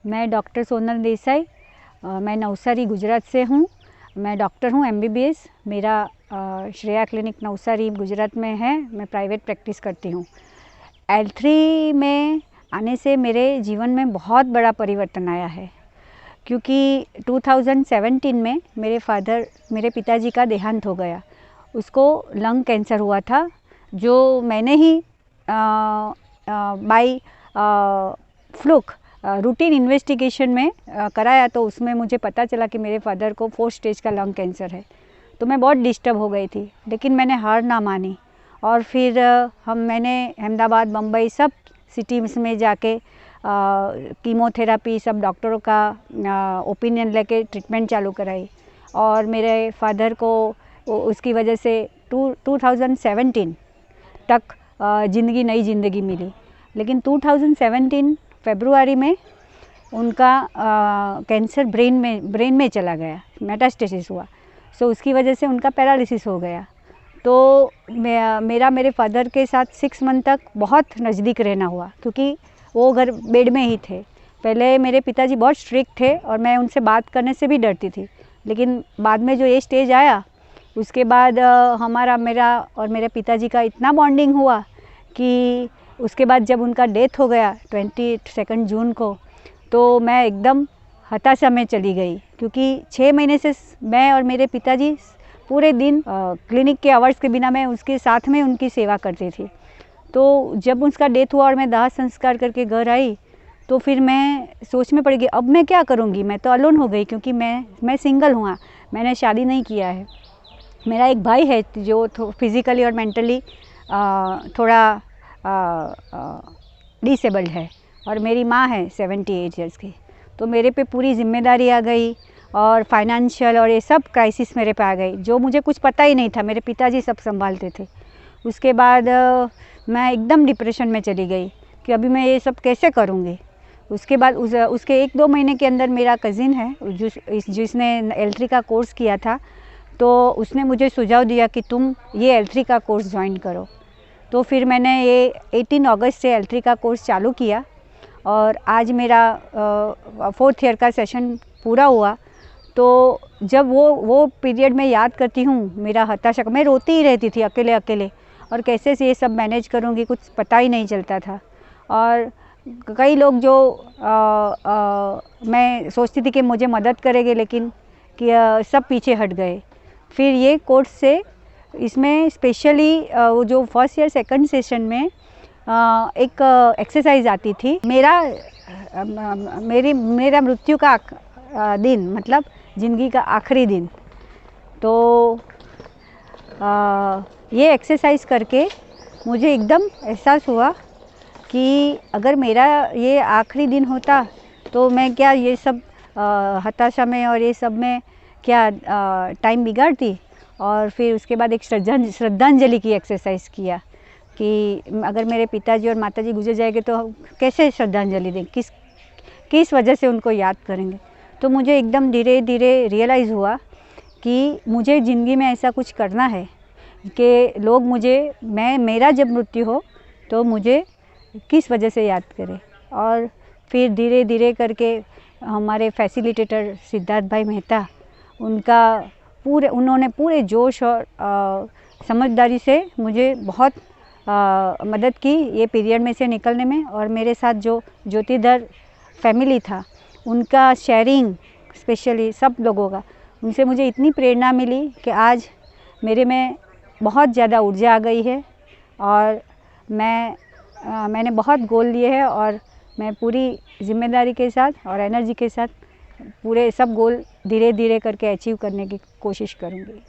मैं डॉक्टर सोनल देसाई, मैं नवसारी गुजरात से हूँ। मैं डॉक्टर हूँ MBBS। मेरा श्रेया क्लिनिक नवसारी गुजरात में है। मैं प्राइवेट प्रैक्टिस करती हूँ। L3 में आने से मेरे जीवन में बहुत बड़ा परिवर्तन आया है, क्योंकि 2017 में मेरे पिताजी का देहांत हो गया। उसको लंग कैंसर हुआ था, जो मैंने ही बाय फ्लूक रूटीन इन्वेस्टिगेशन में कराया। तो उसमें मुझे पता चला कि मेरे फादर को 4th स्टेज का लंग कैंसर है। तो मैं बहुत डिस्टर्ब हो गई थी, लेकिन मैंने हार ना मानी और फिर मैंने अहमदाबाद, बम्बई सब सिटीज़ में जाके कीमोथेरापी सब डॉक्टरों का ओपिनियन लेके ट्रीटमेंट चालू कराई। और मेरे फादर को उसकी वजह से 2017 तक नई ज़िंदगी मिली। लेकिन 2017 फरवरी में उनका कैंसर ब्रेन में चला गया, मेटास्टेसिस हुआ। सो उसकी वजह से उनका पैरालिसिस हो गया। तो मेरे फादर के साथ 6 मंथ तक बहुत नज़दीक रहना हुआ, क्योंकि वो घर बेड में ही थे। पहले मेरे पिताजी बहुत स्ट्रिक्ट थे और मैं उनसे बात करने से भी डरती थी, लेकिन बाद में जो ये स्टेज आया, उसके बाद मेरा और मेरे पिताजी का इतना बॉन्डिंग हुआ कि उसके बाद जब उनका डेथ हो गया 22 जून को, तो मैं एकदम हताशा में चली गई, क्योंकि 6 महीने से मैं और मेरे पिताजी पूरे दिन क्लिनिक के आवर्स के बिना मैं उसके साथ में उनकी सेवा करती थी। तो जब उसका डेथ हुआ और मैं दाह संस्कार करके घर आई, तो फिर मैं सोच में पड़ गई, अब मैं क्या करूँगी। मैं तो अलोन हो गई, क्योंकि मैं सिंगल हूँ, मैंने शादी नहीं किया है। मेरा एक भाई है जो फिज़िकली और मेंटली थोड़ा डिसेबल्ड है, और मेरी माँ है 78 ईयर्स की। तो मेरे पे पूरी जिम्मेदारी आ गई और फाइनेंशियल और ये सब क्राइसिस मेरे पे आ गई, जो मुझे कुछ पता ही नहीं था। मेरे पिताजी सब संभालते थे। उसके बाद मैं एकदम डिप्रेशन में चली गई कि अभी मैं ये सब कैसे करूँगी। उसके बाद उसके 1-2 महीने के अंदर मेरा कज़िन है जिसने L3 का कोर्स किया था, तो उसने मुझे सुझाव दिया कि तुम ये L3 का कोर्स ज्वाइन करो। तो फिर मैंने ये 18 अगस्त से L3 का कोर्स चालू किया और आज मेरा 4th ईयर का सेशन पूरा हुआ। तो जब वो पीरियड में याद करती हूँ, मेरा हताशा, मैं रोती ही रहती थी अकेले, और कैसे से ये सब मैनेज करूँगी कुछ पता ही नहीं चलता था। और कई लोग जो मैं सोचती थी कि मुझे मदद करेंगे, लेकिन कि सब पीछे हट गए। फिर ये कोर्स से इसमें स्पेशली वो जो 1st ईयर 2nd सेशन में एक एक्सरसाइज आती थी, मेरा मृत्यु का दिन, मतलब ज़िंदगी का आखिरी दिन। तो ये एक्सरसाइज करके मुझे एकदम एहसास हुआ कि अगर मेरा ये आखिरी दिन होता, तो मैं क्या ये सब हताशा में और ये सब में क्या टाइम बिगाड़ती। और फिर उसके बाद एक श्रद्धांजलि की एक्सरसाइज किया कि अगर मेरे पिताजी और माताजी गुजर जाएंगे तो कैसे श्रद्धांजलि दें, किस वजह से उनको याद करेंगे। तो मुझे एकदम धीरे धीरे रियलाइज़ हुआ कि मुझे ज़िंदगी में ऐसा कुछ करना है कि लोग मेरा जब मृत्यु हो तो मुझे किस वजह से याद करें। और फिर धीरे धीरे करके हमारे फैसिलिटेटर सिद्धार्थ भाई मेहता, उन्होंने पूरे जोश और समझदारी से मुझे बहुत मदद की ये पीरियड में से निकलने में। और मेरे साथ जो ज्योतिधर फैमिली था, उनका शेयरिंग, स्पेशली सब लोगों का, उनसे मुझे इतनी प्रेरणा मिली कि आज मेरे में बहुत ज़्यादा ऊर्जा आ गई है। और मैंने बहुत गोल लिए हैं, और मैं पूरी जिम्मेदारी के साथ और एनर्जी के साथ पूरे सब गोल धीरे धीरे करके अचीव करने की कोशिश करूँगी।